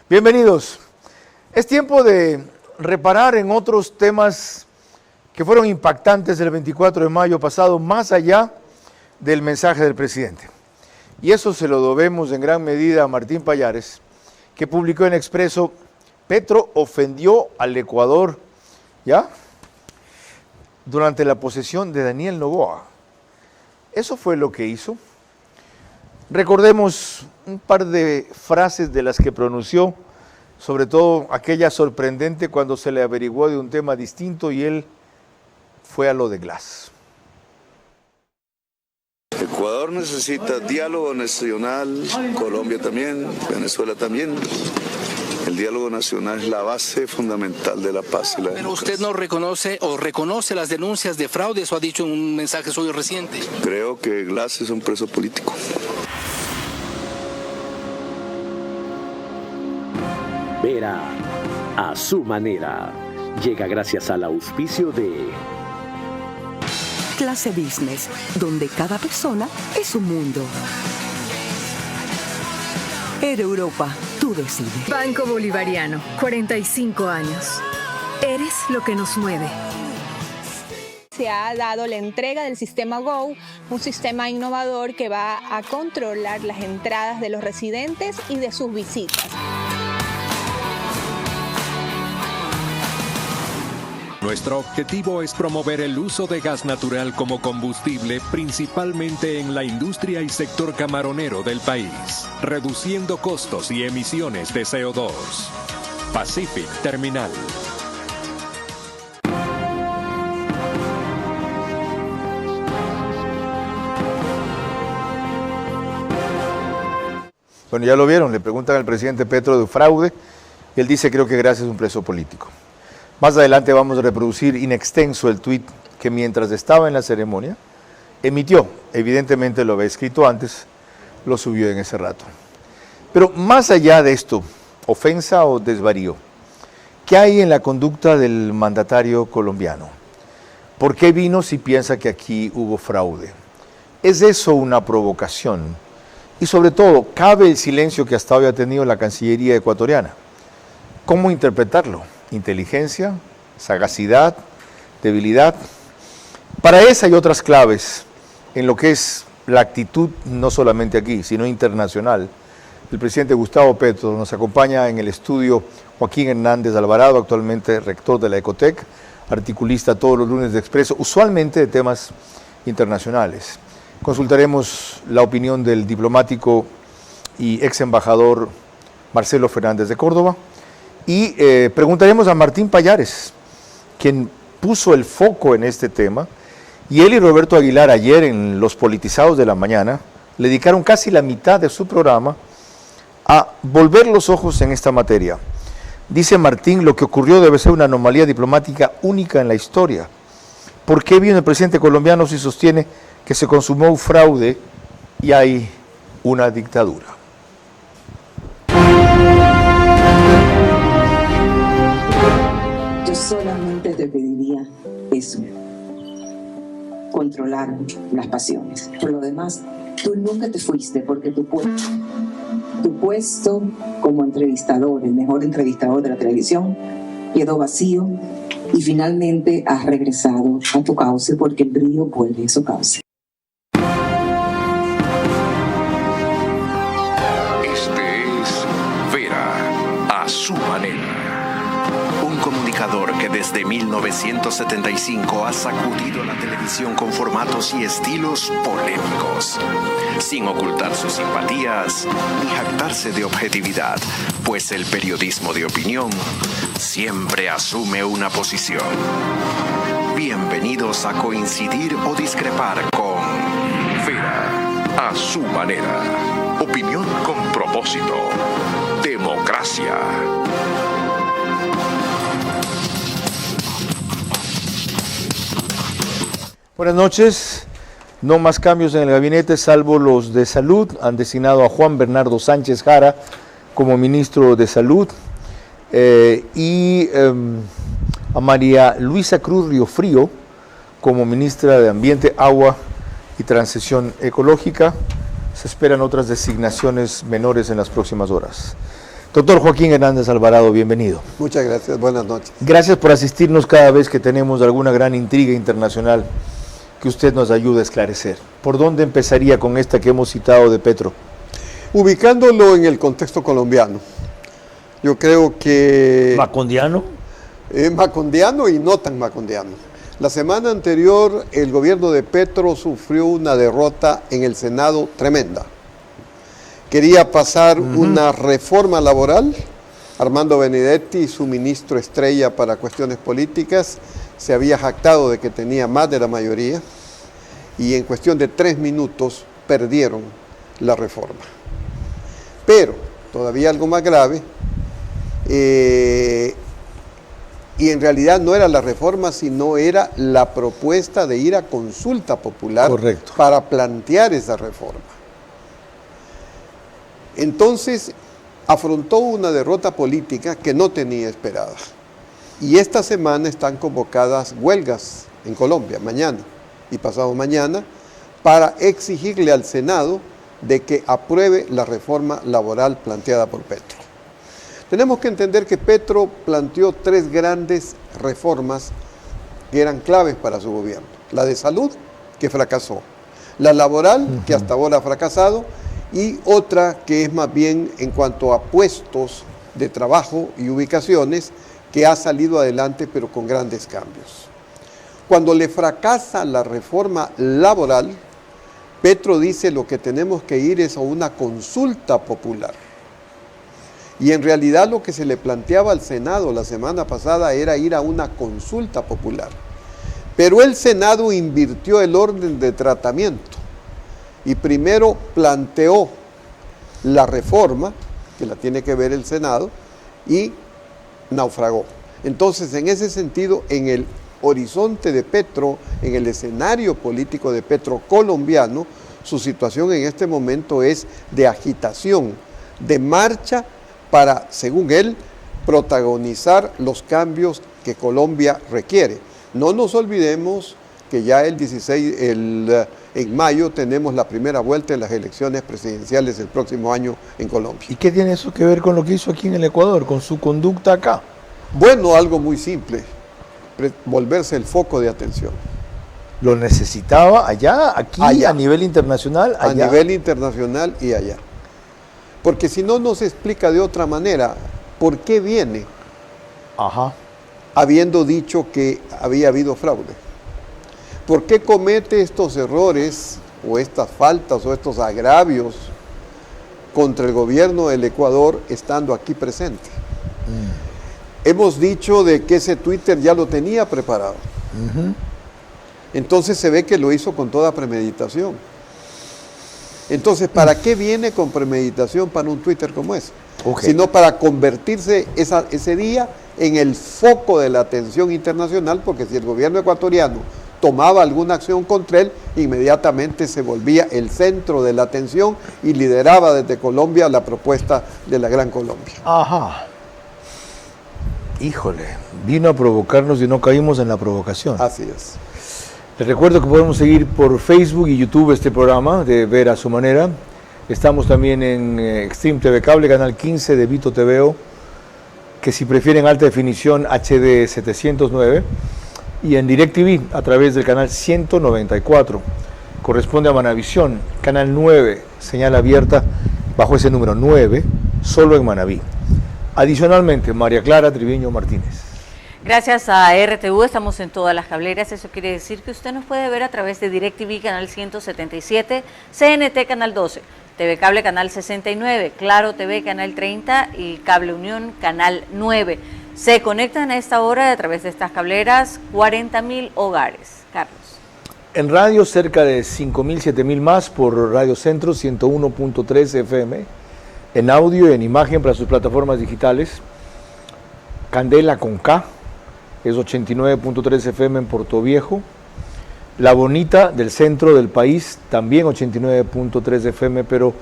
Bienvenidos. Es tiempo de reparar en otros temas que fueron impactantes el 24 de mayo pasado, más allá del mensaje del presidente. Y eso se lo debemos en gran medida a Martín Pallares, que publicó en Expreso: Petro ofendió al Ecuador, ¿ya?, durante la posesión de Daniel Noboa. Eso fue lo que hizo. Recordemos un par de frases de las que pronunció, sobre todo aquella sorprendente cuando se le averiguó de un tema distinto y él fue a lo de Glass. Ecuador necesita diálogo nacional, Colombia también, Venezuela también. El diálogo nacional es la base fundamental de la paz y la democracia. Pero usted no reconoce o reconoce las denuncias de fraude, eso ha dicho en un mensaje suyo reciente. Creo que Glass es un preso político. Vera a su manera. Llega gracias al auspicio de Clase Business, donde cada persona es un mundo. Air Europa, tú decides. Banco Bolivariano, 45 años. Eres lo que nos mueve. Se ha dado la entrega del sistema Go, un sistema innovador que va a controlar las entradas de los residentes y de sus visitas. Nuestro objetivo es promover el uso de gas natural como combustible, principalmente en la industria y sector camaronero del país, reduciendo costos y emisiones de CO2. Pacific Terminal. Bueno, ya lo vieron, le preguntan al presidente Petro de fraude y él dice: creo que Glass es un preso político. Más adelante vamos a reproducir in extenso el tuit que mientras estaba en la ceremonia emitió. Evidentemente lo había escrito antes, lo subió en ese rato. Pero más allá de esto, ofensa o desvarío, ¿qué hay en la conducta del mandatario colombiano? ¿Por qué vino si piensa que aquí hubo fraude? ¿Es eso una provocación? Y sobre todo, ¿cabe el silencio que hasta hoy ha tenido la Cancillería ecuatoriana? ¿Cómo interpretarlo? ¿Inteligencia, sagacidad, debilidad? Para esa y otras claves en lo que es la actitud, no solamente aquí, sino internacional, el presidente Gustavo Petro. Nos acompaña en el estudio Joaquín Hernández Alvarado, actualmente rector de la Ecotec, articulista todos los lunes de Expreso, usualmente de temas internacionales. Consultaremos la opinión del diplomático y ex embajador Marcelo Fernández de Córdoba. Y preguntaremos a Martín Pallares, quien puso el foco en este tema, y él y Roberto Aguilar ayer en Los Politizados de la Mañana le dedicaron casi la mitad de su programa a volver los ojos en esta materia. Dice Martín: lo que ocurrió debe ser una anomalía diplomática única en la historia. ¿Por qué viene el presidente colombiano si sostiene que se consumó un fraude y hay una dictadura? Yo solamente te pediría eso, controlar las pasiones. Por lo demás, tú nunca te fuiste porque tu puesto como entrevistador, el mejor entrevistador de la televisión, quedó vacío y finalmente has regresado a tu cauce porque el brillo vuelve a su cauce. Este es Vera a su manera. Un comunicador que desde 1975 ha sacudido la televisión con formatos y estilos polémicos, sin ocultar sus simpatías ni jactarse de objetividad, pues el periodismo de opinión siempre asume una posición. Bienvenidos a coincidir o discrepar con Vera a su manera. Opinión con propósito. Democracia. Buenas noches. No más cambios en el gabinete, salvo los de salud. Han designado a Juan Bernardo Sánchez Jara como ministro de Salud y a María Luisa Cruz Riofrío como ministra de Ambiente, Agua y Transición Ecológica. Se esperan otras designaciones menores en las próximas horas. Doctor Joaquín Hernández Alvarado, bienvenido. Muchas gracias, buenas noches. Gracias por asistirnos cada vez que tenemos alguna gran intriga internacional que usted nos ayude a esclarecer. ¿Por dónde empezaría con esta que hemos citado de Petro? Ubicándolo en el contexto colombiano. Yo creo que... ¿Macondiano? Macondiano y no tan macondiano. La semana anterior el gobierno de Petro sufrió una derrota en el Senado tremenda. Quería pasar una reforma laboral. Armando Benedetti, su ministro estrella para cuestiones políticas, se había jactado de que tenía más de la mayoría y en cuestión de 3 minutos perdieron la reforma. Pero, todavía algo más grave, y en realidad no era la reforma, sino era la propuesta de ir a consulta popular. Correcto. Para plantear esa reforma. Entonces, afrontó una derrota política que no tenía esperada. Y esta semana están convocadas huelgas en Colombia, mañana y pasado mañana, para exigirle al Senado de que apruebe la reforma laboral planteada por Petro. Tenemos que entender que Petro planteó 3 grandes reformas que eran claves para su gobierno. La de salud, que fracasó. La laboral, que hasta ahora ha fracasado. Y otra que es más bien en cuanto a puestos de trabajo y ubicaciones, que ha salido adelante pero con grandes cambios. Cuando le fracasa la reforma laboral, Petro dice lo que tenemos que ir es a una consulta popular. Y en realidad lo que se le planteaba al Senado la semana pasada era ir a una consulta popular. Pero el Senado invirtió el orden de tratamiento y primero planteó la reforma, que la tiene que ver el Senado, y naufragó. Entonces, en ese sentido, en el horizonte de Petro, en el escenario político de Petro colombiano, su situación en este momento es de agitación, de marcha para, según él, protagonizar los cambios que Colombia requiere. No nos olvidemos que ya en mayo tenemos la primera vuelta de las elecciones presidenciales del próximo año en Colombia. ¿Y qué tiene eso que ver con lo que hizo aquí en el Ecuador, con su conducta acá? Bueno, algo muy simple, volverse el foco de atención. ¿Lo necesitaba allá, aquí, allá, a nivel internacional? Allá. A nivel internacional y allá. Porque si no nos explica de otra manera, ¿por qué viene? Habiendo dicho que había habido fraude. ¿Por qué comete estos errores o estas faltas o estos agravios contra el gobierno del Ecuador estando aquí presente? Hemos dicho de que ese Twitter ya lo tenía preparado. Entonces se ve que lo hizo con toda premeditación. Entonces, ¿para qué viene con premeditación para un Twitter como ese? Sino para convertirse ese día en el foco de la atención internacional, porque si el gobierno ecuatoriano tomaba alguna acción contra él, inmediatamente se volvía el centro de la atención y lideraba desde Colombia la propuesta de la Gran Colombia. Híjole, vino a provocarnos y no caímos en la provocación. Así es. Les recuerdo que podemos seguir por Facebook y YouTube este programa de Ver a su Manera. Estamos también en Extreme TV Cable, canal 15 de Vito TVO, que si prefieren alta definición HD 709, y en DirecTV a través del canal 194. Corresponde a Manavisión, canal 9, señal abierta bajo ese número 9, solo en Manaví. Adicionalmente, María Clara Triviño Martínez. Gracias a RTV estamos en todas las cableras, eso quiere decir que usted nos puede ver a través de DirecTV canal 177, CNT canal 12, TV Cable canal 69, Claro TV canal 30 y Cable Unión canal 9. Se conectan a esta hora a través de estas cableras 40.000 hogares. Carlos. En radio cerca de 5.000, 7.000 más por Radio Centro 101.3 FM, en audio y en imagen para sus plataformas digitales. Candela con K, es 89.3 FM en Portoviejo. La Bonita del centro del país, también 89.3 FM, pero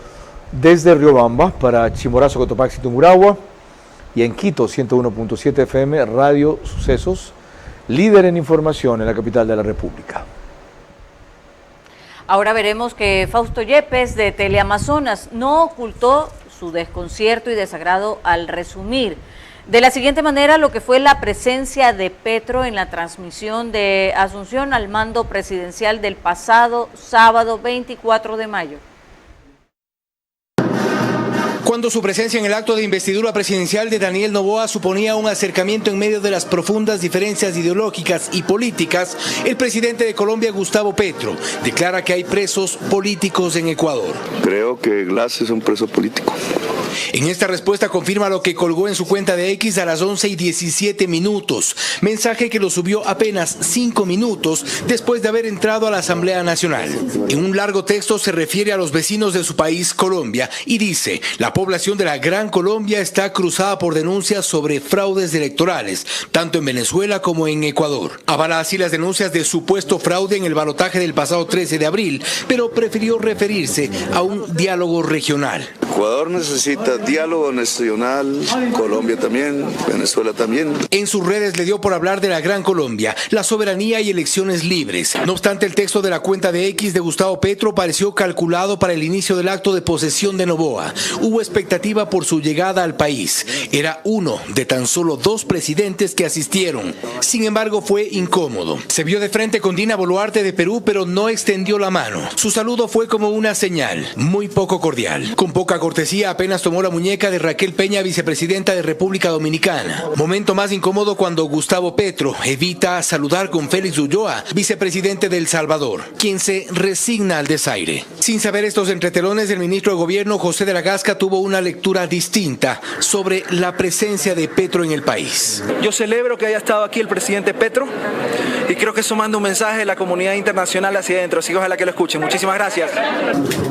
desde Riobamba para Chimborazo, Cotopaxi, Tungurahua. Y en Quito, 101.7 FM, Radio Sucesos, líder en información en la capital de la República. Ahora veremos que Fausto Yepes de Teleamazonas no ocultó su desconcierto y desagrado al resumir de la siguiente manera lo que fue la presencia de Petro en la transmisión de Asunción al mando presidencial del pasado sábado 24 de mayo. Cuando su presencia en el acto de investidura presidencial de Daniel Noboa suponía un acercamiento en medio de las profundas diferencias ideológicas y políticas, el presidente de Colombia, Gustavo Petro, declara que hay presos políticos en Ecuador. Creo que Glass es un preso político. En esta respuesta confirma lo que colgó en su cuenta de X a las 11:17, mensaje que lo subió apenas 5 minutos después de haber entrado a la Asamblea Nacional. En un largo texto se refiere a los vecinos de su país, Colombia, y dice: la población de la Gran Colombia está cruzada por denuncias sobre fraudes electorales, tanto en Venezuela como en Ecuador. Avala así las denuncias de supuesto fraude en el balotaje del pasado 13 de abril, pero prefirió referirse a un diálogo regional. Ecuador necesita diálogo nacional, Colombia también, Venezuela también. En sus redes le dio por hablar de la Gran Colombia, la soberanía y elecciones libres. No obstante, el texto de la cuenta de X de Gustavo Petro pareció calculado para el inicio del acto de posesión de Noboa. Hubo expectativa por su llegada al país. Era uno de tan solo 2 presidentes que asistieron. Sin embargo, fue incómodo. Se vio de frente con Dina Boluarte de Perú, pero no extendió la mano. Su saludo fue como una señal, muy poco cordial. Con poca cortesía apenas tomó la muñeca de Raquel Peña, vicepresidenta de República Dominicana. Momento más incómodo cuando Gustavo Petro evita saludar con Félix Ulloa, vicepresidente de El Salvador, quien se resigna al desaire. Sin saber estos entretelones, el ministro de Gobierno, José de la Gasca, tuvo una lectura distinta sobre la presencia de Petro en el país. Yo celebro que haya estado aquí el presidente Petro y creo que eso manda un mensaje de la comunidad internacional hacia adentro, así que ojalá que lo escuchen. Muchísimas gracias.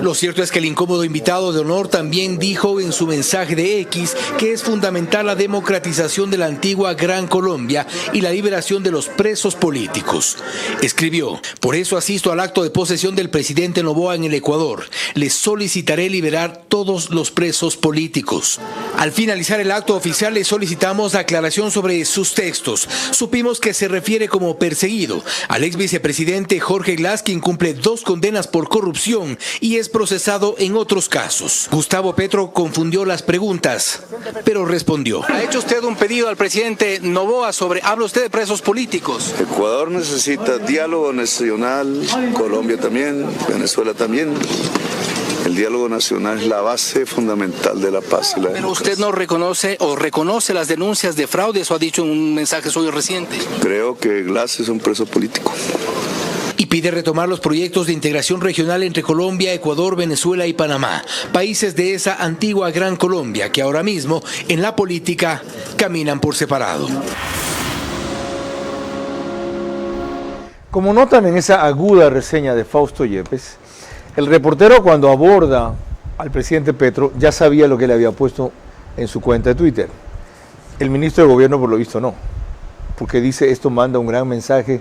Lo cierto es que el incómodo invitado de honor también dijo en su mensaje de X que es fundamental la democratización de la antigua Gran Colombia y la liberación de los presos políticos. Escribió: por eso asisto al acto de posesión del presidente Noboa en el Ecuador. Les solicitaré liberar todos los presos políticos. Al finalizar el acto oficial le solicitamos aclaración sobre sus textos. Supimos que se refiere como perseguido al ex vicepresidente Jorge Glass, quien cumple 2 condenas por corrupción y es procesado en otros casos. Gustavo Petro confundió las preguntas, pero respondió. ¿Ha hecho usted un pedido al presidente Noboa sobre, habla usted de presos políticos? Ecuador necesita diálogo nacional, Colombia también, Venezuela también. El diálogo nacional es la base fundamental de la paz y la democracia. Pero usted no reconoce o reconoce las denuncias de fraude, eso ha dicho en un mensaje suyo reciente. Creo que Glass es un preso político. Y pide retomar los proyectos de integración regional entre Colombia, Ecuador, Venezuela y Panamá, países de esa antigua Gran Colombia que ahora mismo en la política caminan por separado. Como notan en esa aguda reseña de Fausto Yepes, el reportero, cuando aborda al presidente Petro, ya sabía lo que le había puesto en su cuenta de Twitter. El ministro de Gobierno, por lo visto, no, porque dice: esto manda un gran mensaje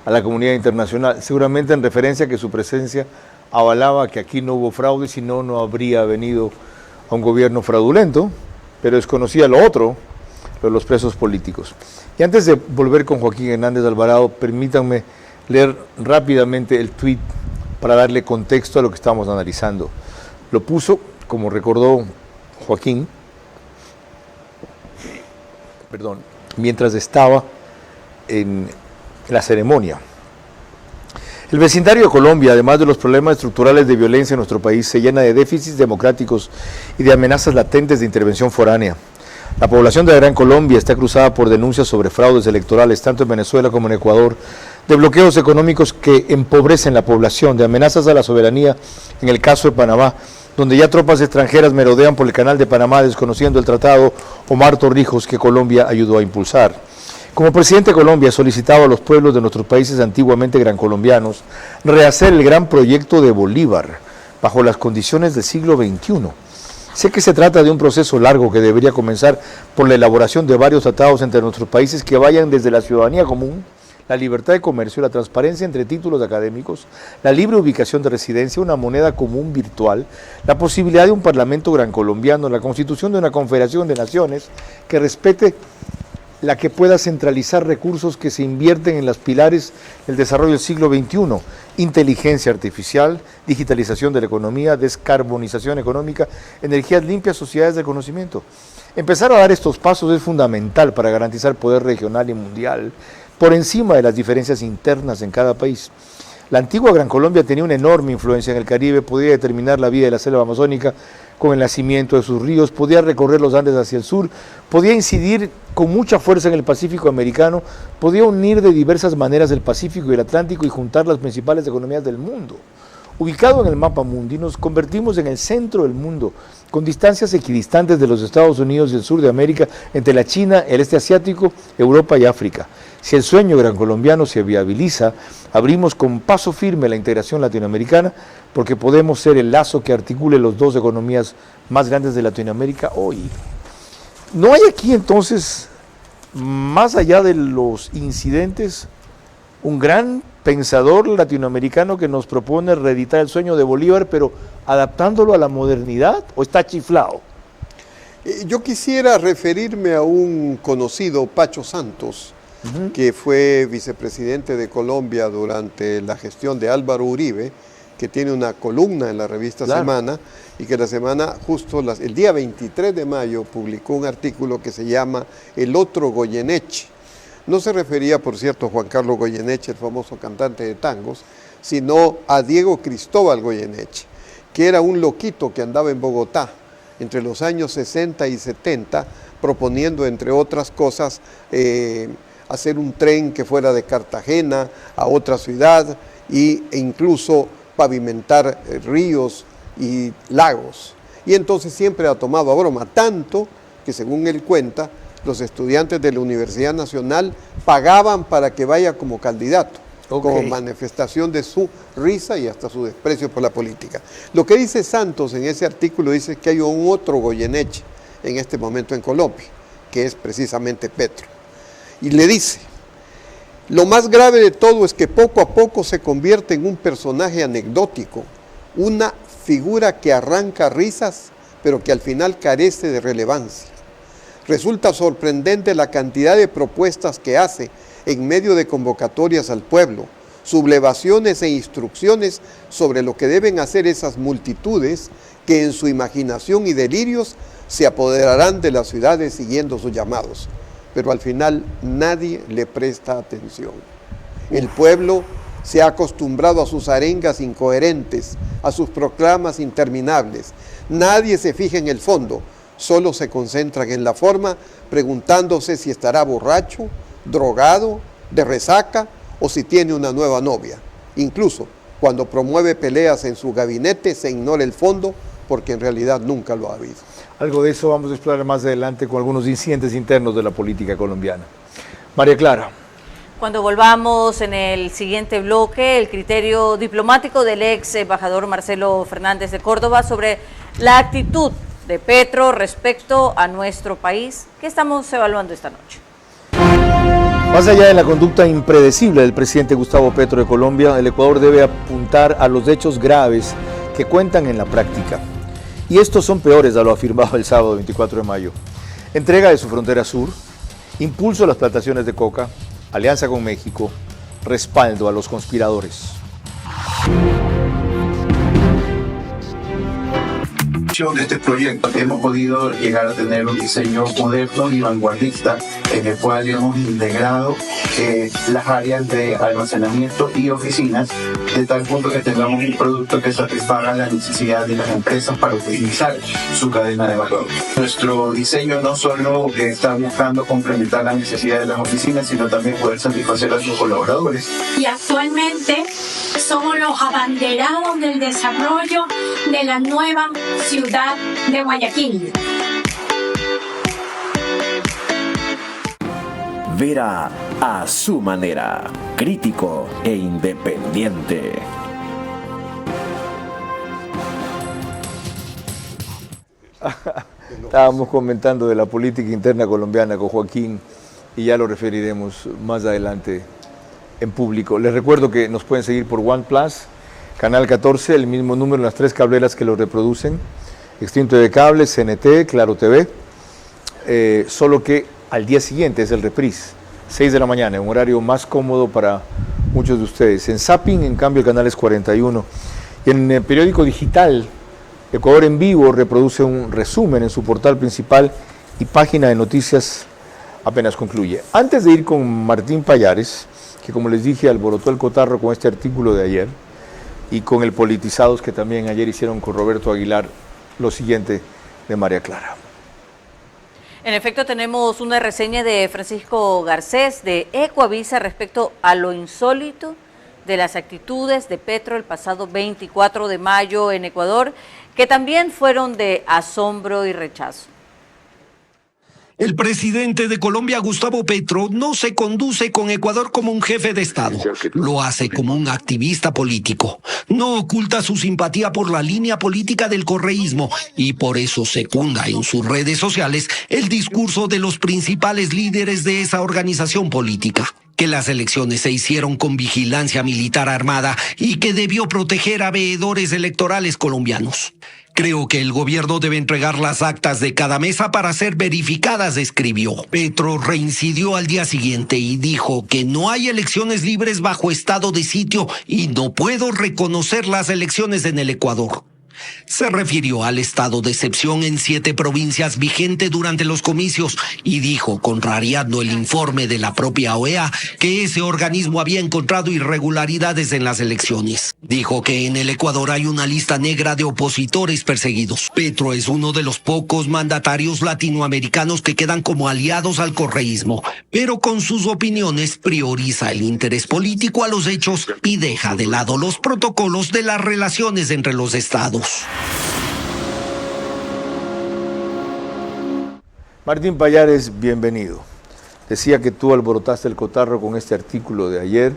a la comunidad internacional, seguramente en referencia a que su presencia avalaba que aquí no hubo fraude, si no, no habría venido a un gobierno fraudulento, pero desconocía lo otro, lo de los presos políticos. Y antes de volver con Joaquín Hernández Alvarado, permítanme leer rápidamente el tuit para darle contexto a lo que estamos analizando. Lo puso, como recordó Joaquín, mientras estaba en la ceremonia. El vecindario de Colombia, además de los problemas estructurales de violencia en nuestro país, se llena de déficits democráticos y de amenazas latentes de intervención foránea. La población de la Gran Colombia está cruzada por denuncias sobre fraudes electorales, tanto en Venezuela como en Ecuador, de bloqueos económicos que empobrecen la población, de amenazas a la soberanía en el caso de Panamá, donde ya tropas extranjeras merodean por el canal de Panamá desconociendo el tratado Omar Torrijos que Colombia ayudó a impulsar. Como presidente de Colombia, solicitaba a los pueblos de nuestros países antiguamente grancolombianos rehacer el gran proyecto de Bolívar bajo las condiciones del siglo XXI. Sé que se trata de un proceso largo que debería comenzar por la elaboración de varios tratados entre nuestros países que vayan desde la ciudadanía común, la libertad de comercio, la transparencia entre títulos académicos, la libre ubicación de residencia, una moneda común virtual, la posibilidad de un parlamento gran colombiano, la constitución de una confederación de naciones que respete la que pueda centralizar recursos que se invierten en los pilares del desarrollo del siglo XXI, inteligencia artificial, digitalización de la economía, descarbonización económica, energías limpias, sociedades de conocimiento. Empezar a dar estos pasos es fundamental para garantizar poder regional y mundial por encima de las diferencias internas en cada país. La antigua Gran Colombia tenía una enorme influencia en el Caribe, podía determinar la vida de la selva amazónica con el nacimiento de sus ríos, podía recorrer los Andes hacia el sur, podía incidir con mucha fuerza en el Pacífico americano, podía unir de diversas maneras el Pacífico y el Atlántico y juntar las principales economías del mundo. Ubicado en el mapa mundi, nos convertimos en el centro del mundo, con distancias equidistantes de los Estados Unidos y el sur de América, entre la China, el este asiático, Europa y África. Si el sueño gran colombiano se viabiliza, abrimos con paso firme la integración latinoamericana, porque podemos ser el lazo que articule las dos economías más grandes de Latinoamérica hoy. ¿No hay aquí entonces, más allá de los incidentes, un gran pensador latinoamericano que nos propone reeditar el sueño de Bolívar, pero adaptándolo a la modernidad, o está chiflado? Yo quisiera referirme a un conocido, Pacho Santos, que fue vicepresidente de Colombia durante la gestión de Álvaro Uribe, que tiene una columna en la revista Semana, y que la semana, justo el día 23 de mayo, publicó un artículo que se llama El otro Goyeneche. No se refería, por cierto, a Juan Carlos Goyeneche, el famoso cantante de tangos, sino a Diego Cristóbal Goyeneche, que era un loquito que andaba en Bogotá entre los años 60 y 70, proponiendo, entre otras cosas, hacer un tren que fuera de Cartagena a otra ciudad e incluso pavimentar ríos y lagos. Y entonces siempre ha tomado a broma, tanto que según él cuenta, los estudiantes de la Universidad Nacional pagaban para que vaya como candidato, como manifestación de su risa y hasta su desprecio por la política. Lo que dice Santos en ese artículo dice que hay un otro Goyeneche en este momento en Colombia, que es precisamente Petro. Y le dice, lo más grave de todo es que poco a poco se convierte en un personaje anecdótico, una figura que arranca risas, pero que al final carece de relevancia. Resulta sorprendente la cantidad de propuestas que hace en medio de convocatorias al pueblo, sublevaciones e instrucciones sobre lo que deben hacer esas multitudes que en su imaginación y delirios se apoderarán de las ciudades siguiendo sus llamados. Pero al final nadie le presta atención. El pueblo se ha acostumbrado a sus arengas incoherentes, a sus proclamas interminables. Nadie se fija en el fondo, solo se concentran en la forma, preguntándose si estará borracho, drogado, de resaca o si tiene una nueva novia. Incluso cuando promueve peleas en su gabinete se ignora el fondo porque en realidad nunca lo ha habido. Algo de eso vamos a explorar más adelante con algunos incidentes internos de la política colombiana. María Clara. Cuando volvamos en el siguiente bloque, el criterio diplomático del ex embajador Marcelo Fernández de Córdoba sobre la actitud de Petro respecto a nuestro país, que estamos evaluando esta noche. Más allá de la conducta impredecible del presidente Gustavo Petro de Colombia, el Ecuador debe apuntar a los hechos graves que cuentan en la práctica. Y estos son peores a lo afirmado el sábado 24 de mayo. Entrega de su frontera sur, impulso a las plantaciones de coca, alianza con México, respaldo a los conspiradores. De este proyecto hemos podido llegar a tener un diseño moderno y vanguardista en el cual hemos integrado las áreas de almacenamiento y oficinas de tal punto que tengamos un producto que satisfaga la necesidad de las empresas para optimizar su cadena de valor. Nuestro diseño no solo está buscando complementar las necesidades de las oficinas, sino también poder satisfacer a sus colaboradores. Y actualmente somos los abanderados del desarrollo de la nueva ciudad de Guayaquil. Vera a su manera, crítico e independiente. Estábamos comentando de la política interna colombiana con Joaquín y ya lo referiremos más adelante en público. Les recuerdo que nos pueden seguir por OnePlus, Canal 14, el mismo número en las 3 cableras que lo reproducen, Extinto de Cable, CNT, Claro TV, solo que al día siguiente, es el reprise, 6 de la mañana, un horario más cómodo para muchos de ustedes. En Zapping, en cambio, el canal es 41. Y en el periódico digital, Ecuador en Vivo reproduce un resumen en su portal principal y página de noticias apenas concluye. Antes de ir con Martín Pallares, que como les dije alborotó el cotarro con este artículo de ayer, y con el Politizados que también ayer hicieron con Roberto Aguilar, lo siguiente de María Clara. En efecto, tenemos una reseña de Francisco Garcés de Ecuavisa respecto a lo insólito de las actitudes de Petro el pasado 24 de mayo en Ecuador, que también fueron de asombro y rechazo. El presidente de Colombia, Gustavo Petro, no se conduce con Ecuador como un jefe de Estado. Lo hace como un activista político. No oculta su simpatía por la línea política del correísmo y por eso secunda en sus redes sociales el discurso de los principales líderes de esa organización política. Que las elecciones se hicieron con vigilancia militar armada y que debió proteger a veedores electorales colombianos. Creo que el gobierno debe entregar las actas de cada mesa para ser verificadas, escribió. Petro reincidió al día siguiente y dijo que no hay elecciones libres bajo estado de sitio y no puedo reconocer las elecciones en el Ecuador. Se refirió al estado de excepción en 7 provincias vigente durante los comicios y dijo, contrariando el informe de la propia OEA, que ese organismo había encontrado irregularidades en las elecciones. Dijo que en el Ecuador hay una lista negra de opositores perseguidos. Petro es uno de los pocos mandatarios latinoamericanos que quedan como aliados al correísmo, pero con sus opiniones prioriza el interés político a los hechos y deja de lado los protocolos de las relaciones entre los estados. Martín Pallares, bienvenido. Decía que tú alborotaste el cotarro con este artículo de ayer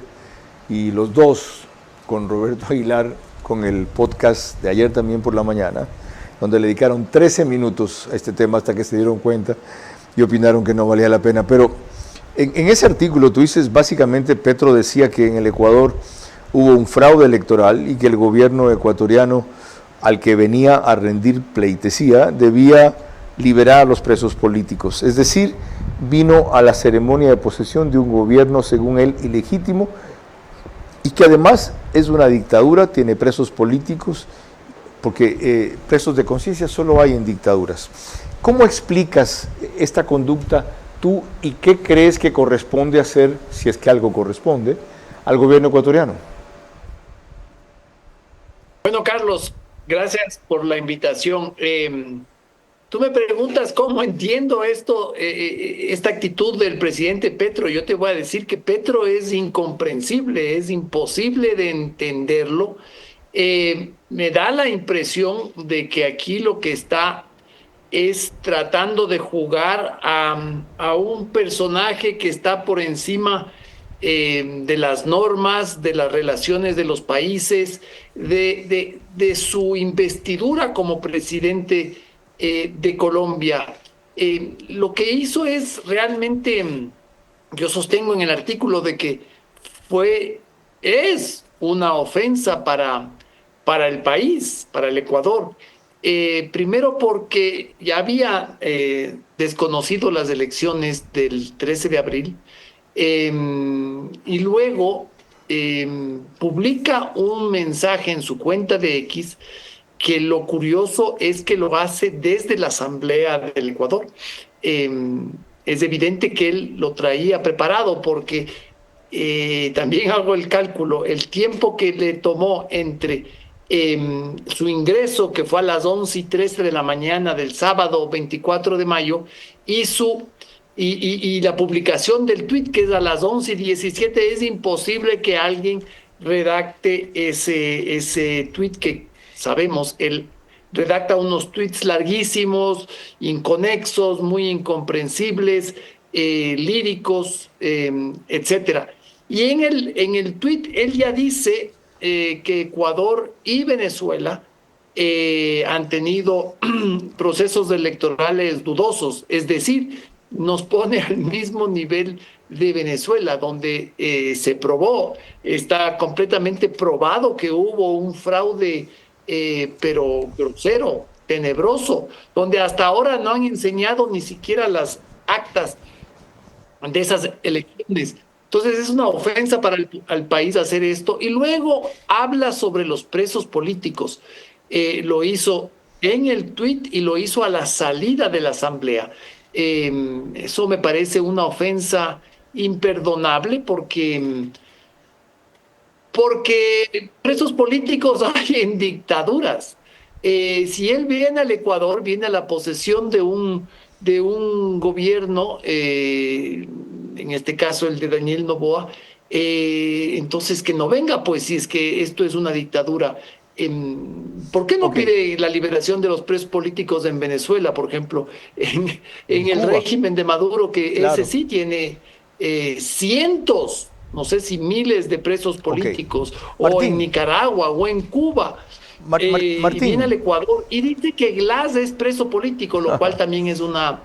y los dos con Roberto Aguilar con el podcast de ayer también por la mañana, donde le dedicaron 13 minutos a este tema hasta que se dieron cuenta y opinaron que no valía la pena. Pero en ese artículo tú dices, básicamente Petro decía que en el Ecuador hubo un fraude electoral y que el gobierno ecuatoriano al que venía a rendir pleitesía debía liberar a los presos políticos. Es decir, vino a la ceremonia de posesión de un gobierno, según él, ilegítimo y que además es una dictadura, tiene presos políticos, porque presos de conciencia solo hay en dictaduras. ¿Cómo explicas esta conducta tú y qué crees que corresponde hacer, si es que algo corresponde, al gobierno ecuatoriano? Bueno, Carlos, gracias por la invitación. Tú me preguntas cómo entiendo esto, esta actitud del presidente Petro. Yo te voy a decir que Petro es incomprensible, es imposible de entenderlo. Me da la impresión de que aquí lo que está es tratando de jugar a un personaje que está por encima de las normas, de las relaciones de los países, de su investidura como presidente de Colombia. Lo que hizo es realmente, yo sostengo en el artículo de que es una ofensa para el país, para el Ecuador. Primero porque ya había desconocido las elecciones del 13 de abril, y luego publica un mensaje en su cuenta de X que lo curioso es que lo hace desde la Asamblea del Ecuador. Es evidente que él lo traía preparado porque también hago el cálculo, el tiempo que le tomó entre su ingreso, que fue a las 11:13 de la mañana del sábado 24 de mayo, y la publicación del tuit, que es a las 11:17, es imposible que alguien redacte ese tuit que sabemos, él redacta unos tweets larguísimos, inconexos, muy incomprensibles, líricos, etcétera. Y en el tuit él ya dice que Ecuador y Venezuela han tenido procesos electorales dudosos, es decir, nos pone al mismo nivel de Venezuela, donde se probó, está completamente probado que hubo un fraude, pero grosero, tenebroso, donde hasta ahora no han enseñado ni siquiera las actas de esas elecciones. Entonces es una ofensa para el país hacer esto. Y luego habla sobre los presos políticos. Lo hizo en el tuit y lo hizo a la salida de la asamblea. Eso me parece una ofensa imperdonable porque presos políticos hay en dictaduras. Si él viene al Ecuador, viene a la posesión de un gobierno, en este caso el de Daniel Noboa, entonces que no venga, pues si es que esto es una dictadura. ¿Por qué no pide la liberación de los presos políticos en Venezuela, por ejemplo, en el régimen de Maduro, que ese sí tiene cientos, no sé si miles de presos políticos, o en Nicaragua o en Cuba? Martín. Viene al Ecuador y dice que Glass es preso político, lo cual también es una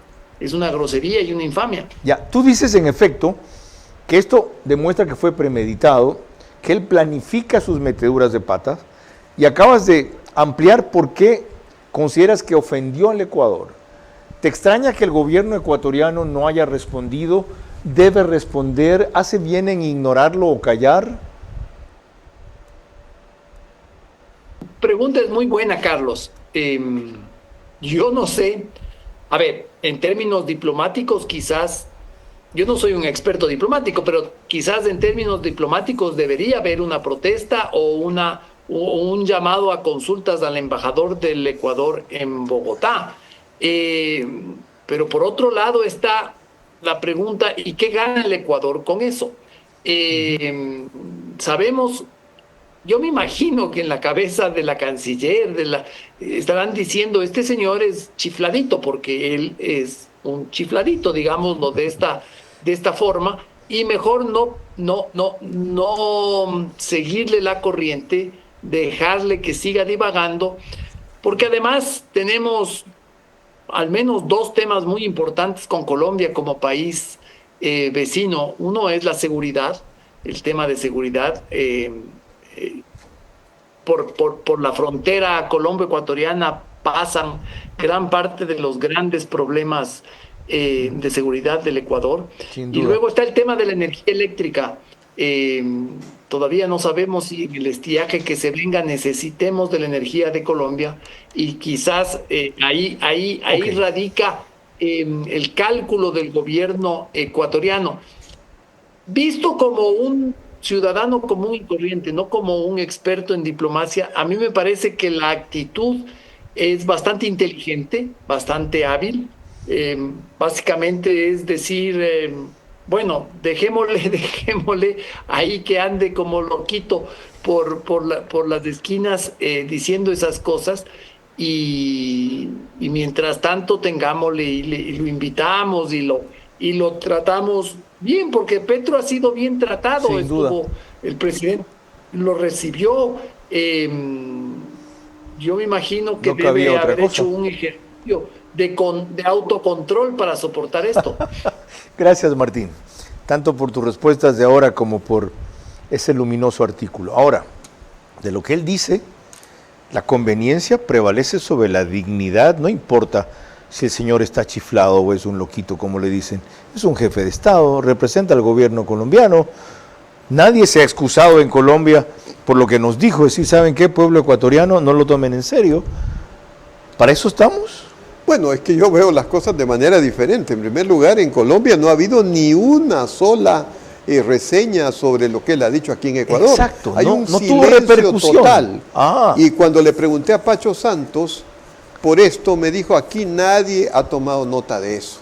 grosería y una infamia. Ya, tú dices en efecto que esto demuestra que fue premeditado, que él planifica sus meteduras de patas, y acabas de ampliar por qué consideras que ofendió al Ecuador. ¿Te extraña que el gobierno ecuatoriano no haya respondido? ¿Debe responder? ¿Hace bien en ignorarlo o callar? Pregunta es muy buena, Carlos. Yo no sé. A ver, en términos diplomáticos, quizás, yo no soy un experto diplomático, pero quizás en términos diplomáticos debería haber una protesta o un llamado a consultas al embajador del Ecuador en Bogotá. Pero por otro lado está la pregunta, ¿y qué gana el Ecuador con eso? Sabemos, yo me imagino que en la cabeza de la canciller estarán diciendo, este señor es chifladito, porque él es un chifladito, digámoslo de esta forma, y mejor no seguirle la corriente, dejarle que siga divagando, porque además tenemos al menos dos temas muy importantes con Colombia como país vecino. Uno es la seguridad, el tema de seguridad. Por la frontera colombo-ecuatoriana pasan gran parte de los grandes problemas de seguridad del Ecuador. Y luego está el tema de la energía eléctrica. Todavía no sabemos si en el estiaje que se venga necesitemos de la energía de Colombia, y quizás ahí radica el cálculo del gobierno ecuatoriano. Visto como un ciudadano común y corriente, no como un experto en diplomacia, a mí me parece que la actitud es bastante inteligente, bastante hábil. Básicamente es decir, bueno, dejémosle ahí que ande como loquito por las esquinas diciendo esas cosas, y mientras tanto tengámosle y lo invitamos y lo tratamos bien, porque Petro ha sido bien tratado. Sin duda. El presidente lo recibió. Yo me imagino que debe haber hecho un ejercicio de autocontrol para soportar esto. Gracias, Martín, tanto por tus respuestas de ahora como por ese luminoso artículo. Ahora, de lo que él dice, la conveniencia prevalece sobre la dignidad, no importa si el señor está chiflado o es un loquito, como le dicen. Es un jefe de Estado, representa al gobierno colombiano. Nadie se ha excusado en Colombia por lo que nos dijo. Es decir, ¿saben qué, pueblo ecuatoriano? No lo tomen en serio. ¿Para eso estamos? Bueno, es que yo veo las cosas de manera diferente. En primer lugar, en Colombia no ha habido ni una sola reseña sobre lo que él ha dicho aquí en Ecuador. Exacto, hay un no silencio tuvo repercusión total. Ah. Y cuando le pregunté a Pacho Santos por esto, me dijo, aquí nadie ha tomado nota de eso.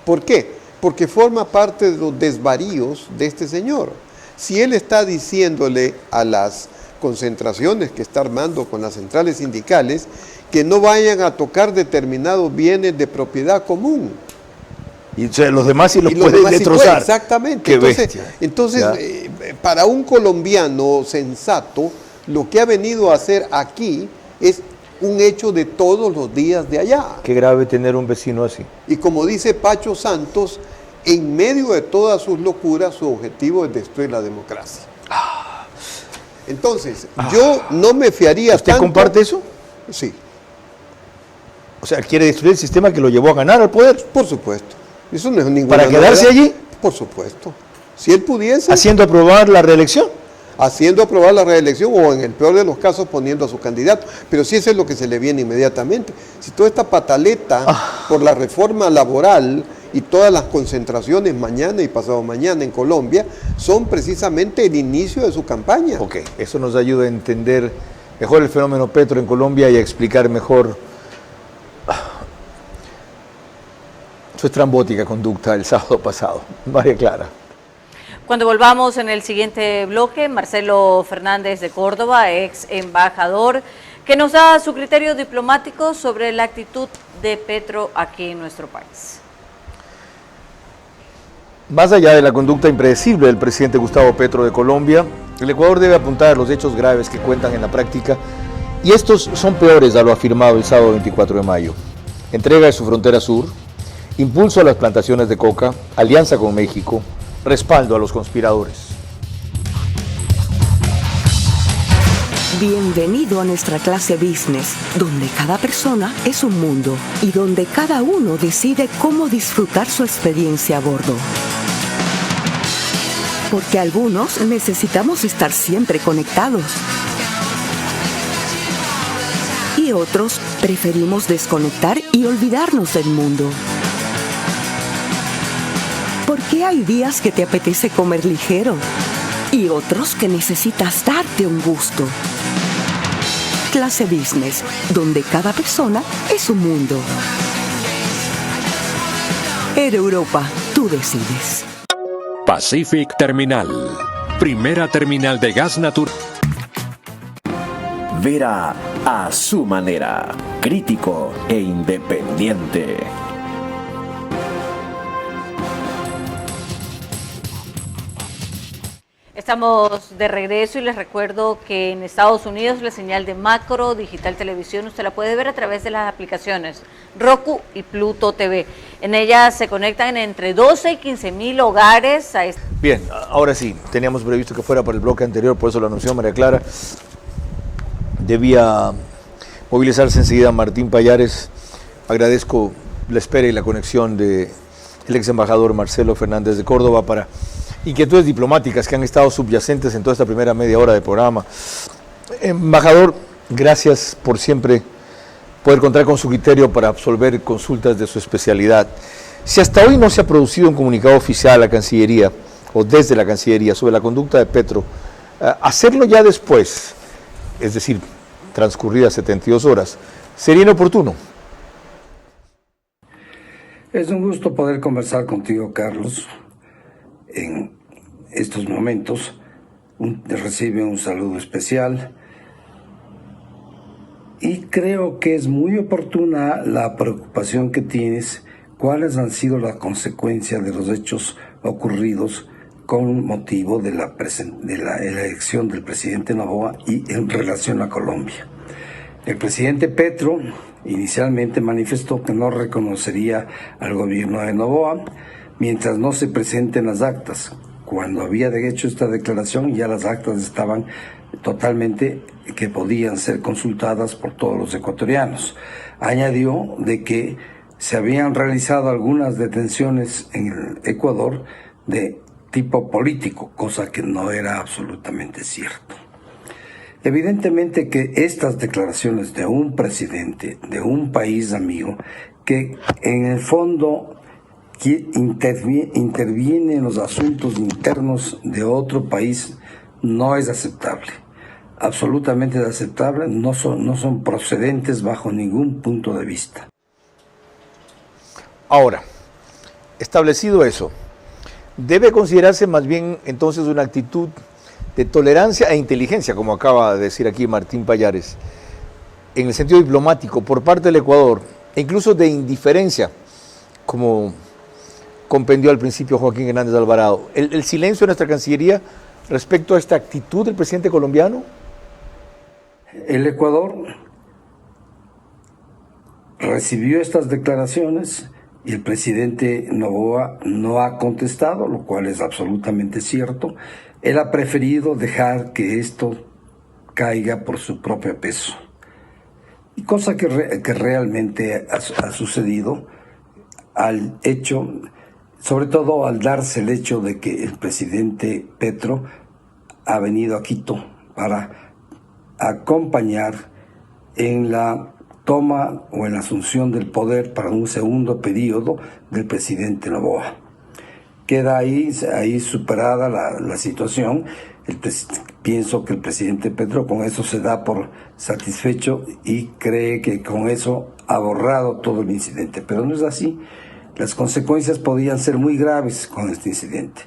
¿Por qué? Porque forma parte de los desvaríos de este señor. Si él está diciéndole a las concentraciones que está armando con las centrales sindicales que no vayan a tocar determinados bienes de propiedad común. Y los demás sí los pueden destrozar. Exactamente. Qué bestia. Entonces para un colombiano sensato, lo que ha venido a hacer aquí es un hecho de todos los días de allá. Qué grave tener un vecino así. Y como dice Pacho Santos, en medio de todas sus locuras, su objetivo es destruir la democracia. Entonces, yo no me fiaría ¿Usted tanto. comparte eso? Sí. O sea, ¿quiere destruir el sistema que lo llevó a ganar al poder? Por supuesto. Eso no es ninguna ¿Para quedarse novedad. allí? Por supuesto. Si él pudiese... ¿Haciendo aprobar la reelección? Haciendo aprobar la reelección o en el peor de los casos poniendo a su candidato. Pero si eso es lo que se le viene inmediatamente. Si toda esta pataleta por la reforma laboral y todas las concentraciones mañana y pasado mañana en Colombia son precisamente el inicio de su campaña. Ok, eso nos ayuda a entender mejor el fenómeno Petro en Colombia y a explicar mejor su estrambótica conducta el sábado pasado. María Clara. Cuando volvamos en el siguiente bloque, Marcelo Fernández de Córdoba, ex embajador, que nos da su criterio diplomático sobre la actitud de Petro aquí en nuestro país. Más allá de la conducta impredecible del presidente Gustavo Petro de Colombia, el Ecuador debe apuntar a los hechos graves que cuentan en la práctica, y estos son peores a lo afirmado el sábado 24 de mayo. Entrega de su frontera sur, impulso a las plantaciones de coca, alianza con México, respaldo a los conspiradores. Bienvenido a nuestra clase business, donde cada persona es un mundo y donde cada uno decide cómo disfrutar su experiencia a bordo. Porque algunos necesitamos estar siempre conectados. Y otros preferimos desconectar y olvidarnos del mundo. Porque hay días que te apetece comer ligero y otros que necesitas darte un gusto. Clase Business, donde cada persona es un mundo. Air Europa, tú decides. Pacific Terminal, primera terminal de gas natural. Vera a su manera, crítico e independiente. Estamos de regreso y les recuerdo que en Estados Unidos la señal de Macro Digital Televisión usted la puede ver a través de las aplicaciones Roku y Pluto TV. En ellas se conectan entre 12 y 15 mil hogares. Bien, ahora sí, teníamos previsto que fuera por el bloque anterior, por eso lo anunció María Clara. Debía movilizarse enseguida Martín Payares. Agradezco la espera y la conexión del ex embajador Marcelo Fernández de Córdoba para inquietudes diplomáticas que han estado subyacentes en toda esta primera media hora de programa. Embajador, gracias por siempre poder contar con su criterio para absolver consultas de su especialidad. Si hasta hoy no se ha producido un comunicado oficial a la Cancillería o desde la Cancillería sobre la conducta de Petro, hacerlo ya después, es decir, transcurridas 72 horas, sería inoportuno. Es un gusto poder conversar contigo, Carlos. En estos momentos recibe un saludo especial y creo que es muy oportuna la preocupación que tienes, cuáles han sido las consecuencias de los hechos ocurridos con motivo de la elección del presidente Noboa y en relación a Colombia. El presidente Petro inicialmente manifestó que no reconocería al gobierno de Noboa mientras no se presenten las actas. Cuando había hecho esta declaración, ya las actas estaban totalmente que podían ser consultadas por todos los ecuatorianos. Añadió de que se habían realizado algunas detenciones en el Ecuador de tipo político, cosa que no era absolutamente cierto. Evidentemente que estas declaraciones de un presidente de un país amigo, que en el fondo que interviene en los asuntos internos de otro país, no es aceptable. Absolutamente inaceptable, no son procedentes bajo ningún punto de vista. Ahora, establecido eso, debe considerarse más bien entonces una actitud de tolerancia e inteligencia, como acaba de decir aquí Martín Payares, en el sentido diplomático por parte del Ecuador, e incluso de indiferencia, como compendió al principio Joaquín Hernández Alvarado. ¿El silencio de nuestra Cancillería respecto a esta actitud del presidente colombiano? El Ecuador recibió estas declaraciones y el presidente Noboa no ha contestado, lo cual es absolutamente cierto. Él ha preferido dejar que esto caiga por su propio peso. Y cosa que realmente ha sucedido al hecho sobre todo al darse el hecho de que el presidente Petro ha venido a Quito para acompañar en la toma o en la asunción del poder para un segundo periodo del presidente Noboa. Queda ahí superada la situación. Pienso que el presidente Petro con eso se da por satisfecho y cree que con eso ha borrado todo el incidente, pero no es así. Las consecuencias podían ser muy graves con este incidente.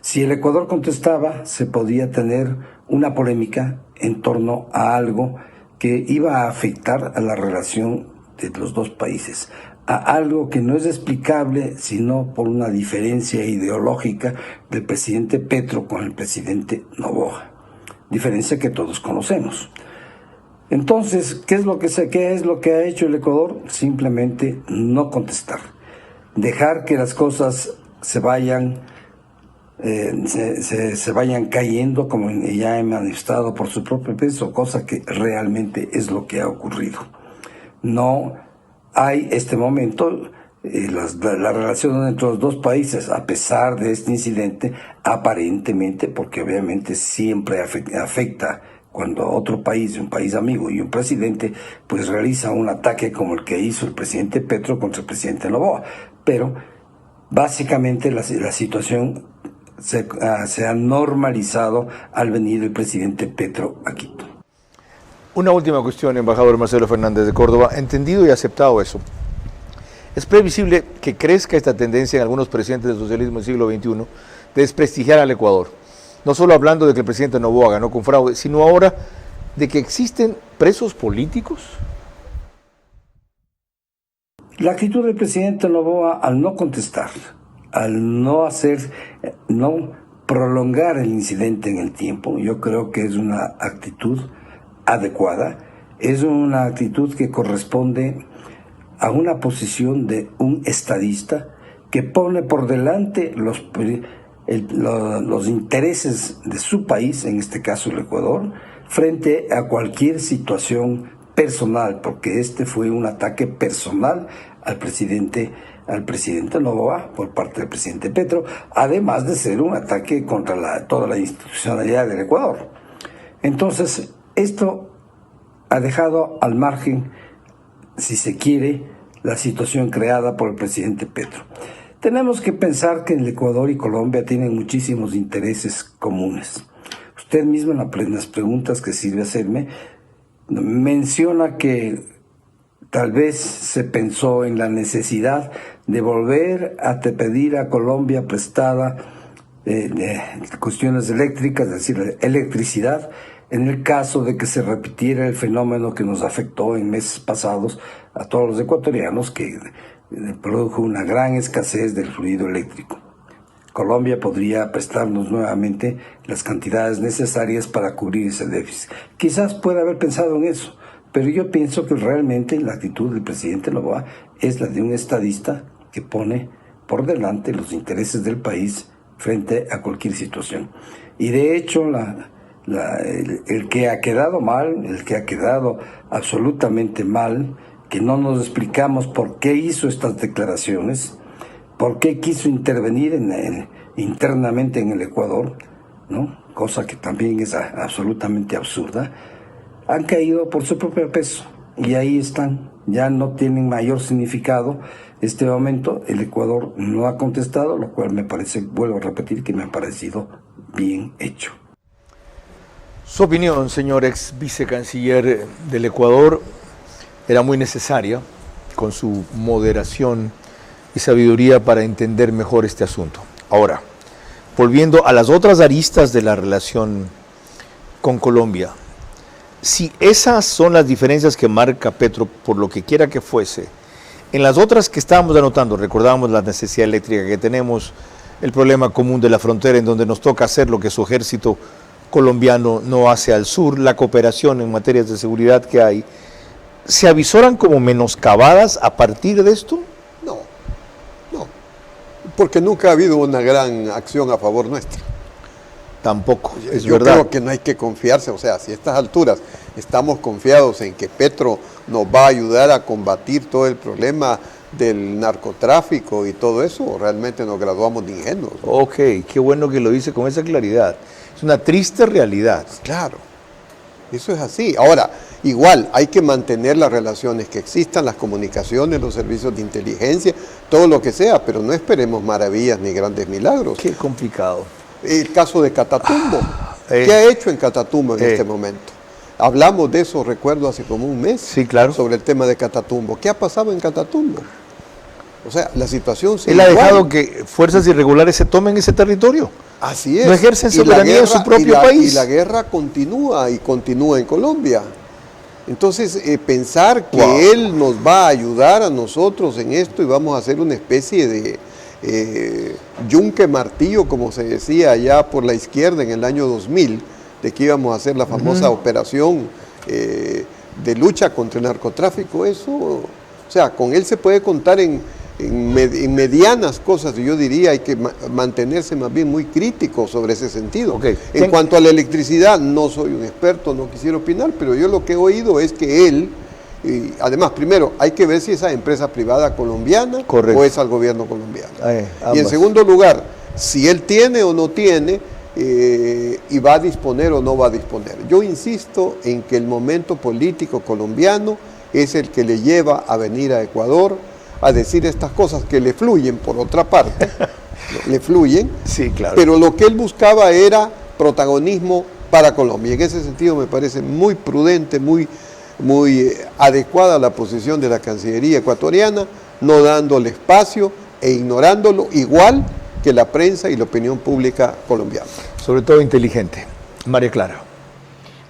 Si el Ecuador contestaba, se podía tener una polémica en torno a algo que iba a afectar a la relación de los dos países, a algo que no es explicable sino por una diferencia ideológica del presidente Petro con el presidente Noboa, diferencia que todos conocemos. Entonces, ¿qué es lo que ha hecho el Ecuador? Simplemente no contestar, dejar que las cosas se vayan cayendo, como ya he manifestado, por su propio peso, cosa que realmente es lo que ha ocurrido. No hay este momento, la relación entre los dos países, a pesar de este incidente, aparentemente, porque obviamente siempre afecta cuando otro país, un país amigo y un presidente, pues realiza un ataque como el que hizo el presidente Petro contra el presidente Noboa. Pero básicamente la situación se ha normalizado al venir el presidente Petro a Quito. Una última cuestión, embajador Marcelo Fernández de Córdoba. Entendido y aceptado eso, ¿es previsible que crezca esta tendencia en algunos presidentes del socialismo del siglo XXI de desprestigiar al Ecuador? No solo hablando de que el presidente Noboa ganó con fraude, sino ahora de que existen presos políticos. La actitud del presidente Noboa al no contestar, al no prolongar el incidente en el tiempo, yo creo que es una actitud adecuada, es una actitud que corresponde a una posición de un estadista que pone por delante los intereses de su país, en este caso el Ecuador, frente a cualquier situación personal, porque este fue un ataque personal al presidente Noboa por parte del presidente Petro, además de ser un ataque contra toda la institucionalidad del Ecuador. Entonces, esto ha dejado al margen, si se quiere, la situación creada por el presidente Petro. Tenemos que pensar que el Ecuador y Colombia tienen muchísimos intereses comunes. Usted mismo en las preguntas que sirve hacerme menciona que tal vez se pensó en la necesidad de volver a pedir a Colombia prestada cuestiones eléctricas, es decir, electricidad, en el caso de que se repitiera el fenómeno que nos afectó en meses pasados a todos los ecuatorianos, que produjo una gran escasez del fluido eléctrico. Colombia podría prestarnos nuevamente las cantidades necesarias para cubrir ese déficit. Quizás pueda haber pensado en eso, pero yo pienso que realmente la actitud del presidente Noboa es la de un estadista que pone por delante los intereses del país frente a cualquier situación. Y de hecho, el que ha quedado mal, el que ha quedado absolutamente mal, que no nos explicamos por qué hizo estas declaraciones, por qué quiso intervenir internamente en el Ecuador, ¿no? Cosa que también es absolutamente absurda, han caído por su propio peso y ahí están, ya no tienen mayor significado. Este momento el Ecuador no ha contestado, lo cual me parece, vuelvo a repetir, que me ha parecido bien hecho. Su opinión, señor ex vicecanciller del Ecuador, era muy necesaria, con su moderación y sabiduría para entender mejor este asunto. Ahora, volviendo a las otras aristas de la relación con Colombia, si esas son las diferencias que marca Petro, por lo que quiera que fuese, en las otras que estábamos anotando, recordábamos la necesidad eléctrica que tenemos, el problema común de la frontera en donde nos toca hacer lo que su ejército colombiano no hace al sur, la cooperación en materias de seguridad que hay, ¿se avisoran como menoscabadas a partir de esto? No, porque nunca ha habido una gran acción a favor nuestra. Tampoco, es Yo verdad. creo que no hay que confiarse, o sea, si a estas alturas estamos confiados en que Petro nos va a ayudar a combatir todo el problema del narcotráfico y todo eso, realmente nos graduamos de ingenuos. Ok, qué bueno que lo dice con esa claridad. Es una triste realidad. Claro, eso es así. Ahora, igual hay que mantener las relaciones que existan, las comunicaciones, los servicios de inteligencia, todo lo que sea, pero no esperemos maravillas ni grandes milagros. Qué complicado. El caso de Catatumbo. ¿Qué ha hecho en Catatumbo en este momento? Hablamos de eso, recuerdo, hace como un mes. Sí, claro. Sobre el tema de Catatumbo. ¿Qué ha pasado en Catatumbo? O sea, la situación sigue Él ha igual. dejado que fuerzas irregulares se tomen ese territorio. Así es. No ejercen soberanía en su propio país. Y la guerra continúa y continúa en Colombia. Entonces, pensar que él nos va a ayudar a nosotros en esto y vamos a hacer una especie de yunque martillo, como se decía allá por la izquierda en el año 2000, de que íbamos a hacer la famosa operación de lucha contra el narcotráfico, eso, o sea, con él se puede contar en medianas cosas, y yo diría hay que mantenerse más bien muy crítico sobre ese sentido. En cuanto a la electricidad, no soy un experto, no quisiera opinar, pero yo lo que he oído es que él, y además, primero, hay que ver si esa empresa privada colombiana o es al gobierno colombiano. Y en segundo lugar, si él tiene o no tiene, y va a disponer o no va a disponer. Yo insisto en que el momento político colombiano es el que le lleva a venir a Ecuador a decir estas cosas que le fluyen por otra parte, le fluyen, sí, claro. Pero lo que él buscaba era protagonismo para Colombia. En ese sentido me parece muy prudente, muy adecuada la posición de la Cancillería ecuatoriana, no dándole espacio e ignorándolo, igual que la prensa y la opinión pública colombiana. Sobre todo inteligente. María Clara.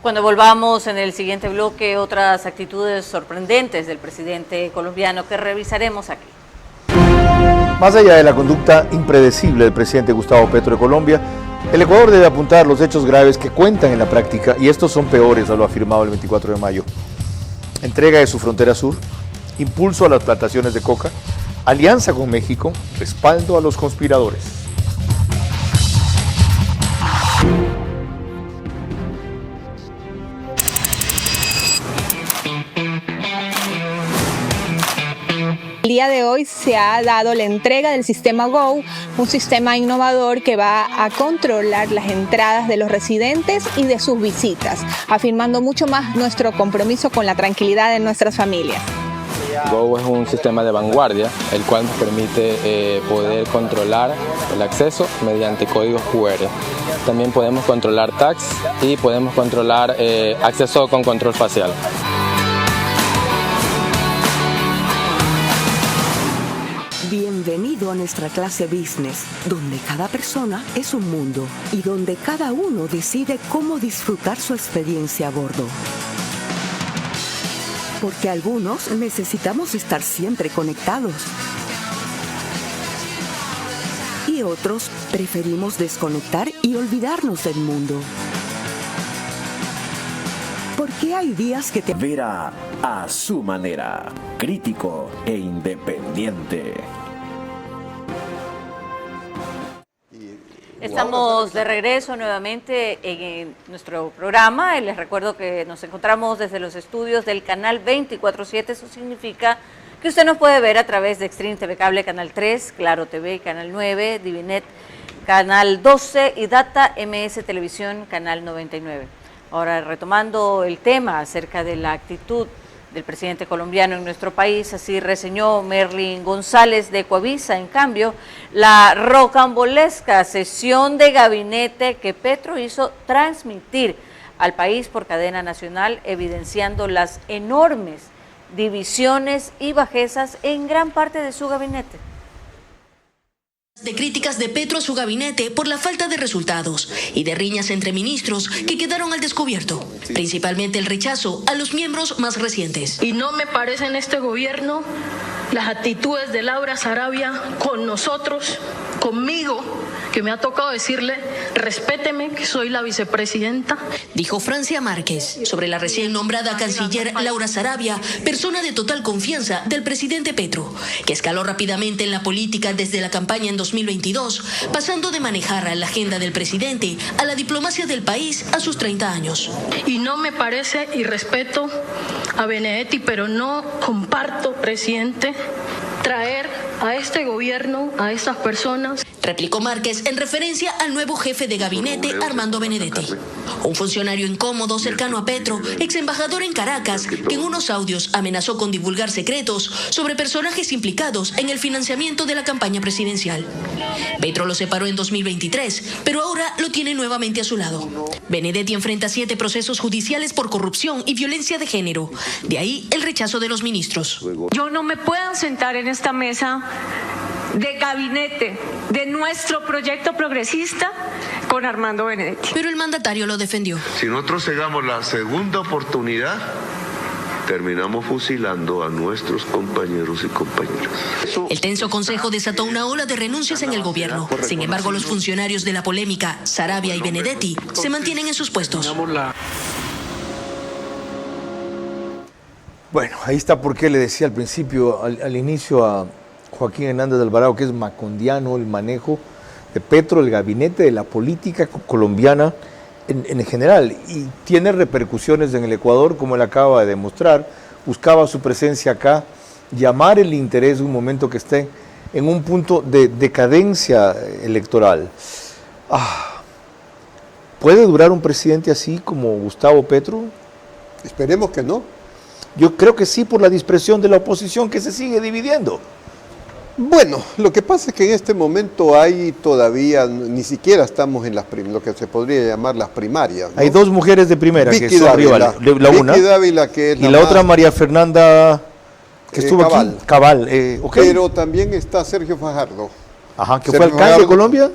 Cuando volvamos en el siguiente bloque, otras actitudes sorprendentes del presidente colombiano que revisaremos aquí. Más allá de la conducta impredecible del presidente Gustavo Petro de Colombia, el Ecuador debe apuntar los hechos graves que cuentan en la práctica, y estos son peores a lo afirmado el 24 de mayo. Entrega de su frontera sur, impulso a las plantaciones de coca, alianza con México, respaldo a los conspiradores. El día de hoy se ha dado la entrega del sistema Go, un sistema innovador que va a controlar las entradas de los residentes y de sus visitas, afirmando mucho más nuestro compromiso con la tranquilidad de nuestras familias. Go es un sistema de vanguardia, el cual nos permite poder controlar el acceso mediante códigos QR. También podemos controlar tags y podemos controlar acceso con control facial. Bienvenido a nuestra clase business, donde cada persona es un mundo y donde cada uno decide cómo disfrutar su experiencia a bordo. Porque algunos necesitamos estar siempre conectados y otros preferimos desconectar y olvidarnos del mundo. Porque hay días que te... Vera a su manera, crítico e independiente. Estamos de regreso nuevamente en nuestro programa y les recuerdo que nos encontramos desde los estudios del canal 24/7. Eso significa que usted nos puede ver a través de Extreme TV Cable, Canal 3, Claro TV, Canal 9, Divinet, Canal 12 y Data MS Televisión, Canal 99. Ahora, retomando el tema acerca de la actitud del presidente colombiano en nuestro país, así reseñó Merlin González de Coavisa, en cambio, la rocambolesca sesión de gabinete que Petro hizo transmitir al país por cadena nacional, evidenciando las enormes divisiones y bajezas en gran parte de su gabinete. De críticas de Petro a su gabinete por la falta de resultados y de riñas entre ministros que quedaron al descubierto, principalmente el rechazo a los miembros más recientes. Y no me parece en este gobierno las actitudes de Laura Sarabia con nosotros, conmigo, que me ha tocado decirle, respéteme que soy la vicepresidenta. Dijo Francia Márquez sobre la recién nombrada canciller Laura Sarabia, persona de total confianza del presidente Petro, que escaló rápidamente en la política desde la campaña en 2022, pasando de manejar la agenda del presidente a la diplomacia del país a sus 30 años. Y no me parece, y respeto a Benedetti, pero no comparto, presidente, traer a este gobierno, a estas personas. Replicó Márquez en referencia al nuevo jefe de gabinete, Armando Benedetti. Un funcionario incómodo cercano a Petro, ex embajador en Caracas, que en unos audios amenazó con divulgar secretos sobre personajes implicados en el financiamiento de la campaña presidencial. Petro lo separó en 2023, pero ahora lo tiene nuevamente a su lado. Benedetti enfrenta 7 procesos judiciales por corrupción y violencia de género. De ahí el rechazo de los ministros. Yo no me puedo sentar en esta mesa de gabinete de nuestro proyecto progresista con Armando Benedetti. Pero el mandatario lo defendió. Si nosotros cegamos la segunda oportunidad, terminamos fusilando a nuestros compañeros y compañeras. El tenso consejo desató una ola de renuncias en el gobierno. Sin embargo, los funcionarios de la polémica, Saravia y Benedetti, se mantienen en sus puestos. Bueno, ahí está por qué le decía al principio, al inicio a Joaquín Hernández de Alvarado, que es macondiano el manejo de Petro, el gabinete de la política colombiana en general, y tiene repercusiones en el Ecuador, como él acaba de demostrar. Buscaba su presencia acá, llamar el interés de un momento que esté en un punto de decadencia electoral. ¿Puede durar un presidente así como Gustavo Petro? Esperemos que no. Yo creo que sí, por la dispersión de la oposición que se sigue dividiendo. Bueno, lo que pasa es que en este momento hay todavía, ni siquiera estamos en lo que se podría llamar las primarias, ¿no? Hay 2 mujeres de primera Vicky que son Dávila, rivales. La una, Vicky Dávila, que es y la otra María Fernanda, que estuvo Cabal. aquí. Cabal. Okay. Pero también está Sergio Fajardo. Ajá, que Sergio fue alcalde Fajardo, de Colombia.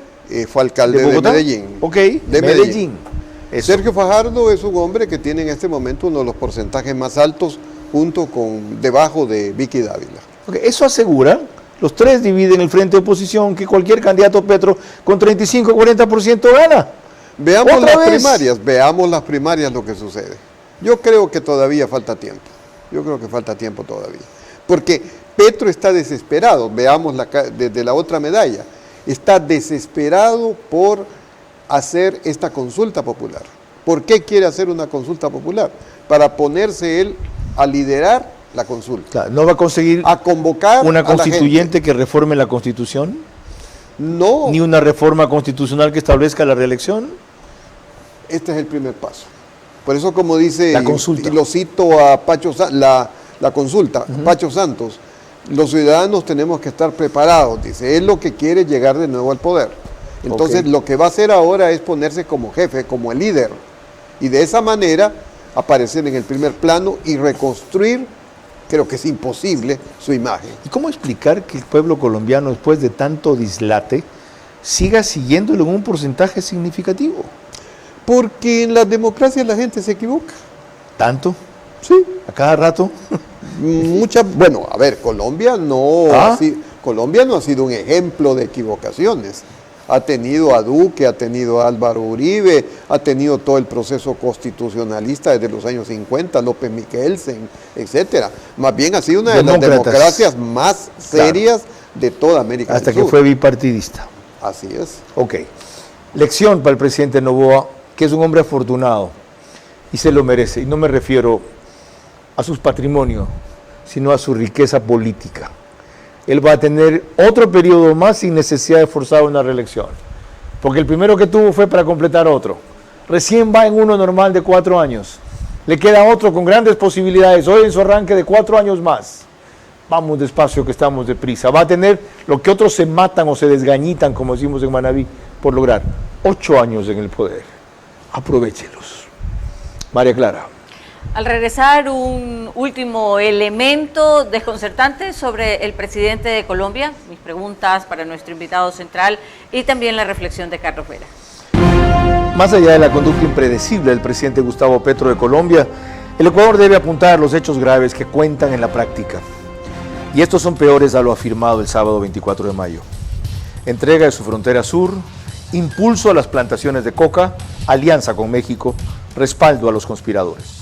Fue alcalde de Medellín. Ok, de Medellín. Sergio Fajardo es un hombre que tiene en este momento uno de los porcentajes más altos, debajo de Vicky Dávila. Okay, eso asegura, los 3 dividen el frente de oposición, que cualquier candidato Petro con 35-40% gana. Veamos las primarias lo que sucede. Yo creo que todavía falta tiempo. Todavía. Porque Petro está desesperado, veamos desde la otra medalla, está desesperado por hacer esta consulta popular. ¿Por qué quiere hacer una consulta popular? Para ponerse él a liderar la consulta. Claro, ¿no va a conseguir a convocar una constituyente que reforme la Constitución? No. ¿Ni una reforma constitucional que establezca la reelección? Este es el primer paso. Por eso, como dice, la consulta. Y lo cito a Pacho, la consulta, Pacho Santos, los ciudadanos tenemos que estar preparados, dice, él lo que quiere es llegar de nuevo al poder. Entonces, lo que va a hacer ahora es ponerse como jefe, como el líder, y de esa manera aparecer en el primer plano y reconstruir, creo que es imposible, su imagen. ¿Y cómo explicar que el pueblo colombiano, después de tanto dislate, siga siguiéndolo en un porcentaje significativo? Porque en las democracias la gente se equivoca. ¿Tanto? Sí. ¿A cada rato? Bueno, a ver, Colombia no ha sido un ejemplo de equivocaciones. Ha tenido a Duque, ha tenido a Álvaro Uribe, ha tenido todo el proceso constitucionalista desde los años 50, López Michelsen, etcétera. Más bien ha sido una de las democracias más serias de toda América del Sur. Hasta que fue bipartidista. Así es. Ok. Lección para el presidente Noboa, que es un hombre afortunado y se lo merece. Y no me refiero a sus patrimonios, sino a su riqueza política. Él va a tener otro periodo más sin necesidad de forzar una reelección. Porque el primero que tuvo fue para completar otro. Recién va en uno normal de 4 años. Le queda otro con grandes posibilidades, hoy en su arranque de 4 años más. Vamos despacio que estamos deprisa. Va a tener lo que otros se matan o se desgañitan, como decimos en Manabí, por lograr 8 años en el poder. Aprovéchelos. María Clara. Al regresar, un último elemento desconcertante sobre el presidente de Colombia, mis preguntas para nuestro invitado central y también la reflexión de Carlos Vera. Más allá de la conducta impredecible del presidente Gustavo Petro de Colombia, el Ecuador debe apuntar a los hechos graves que cuentan en la práctica. Y estos son peores a lo afirmado el sábado 24 de mayo. Entrega de su frontera sur, impulso a las plantaciones de coca, alianza con México, respaldo a los conspiradores.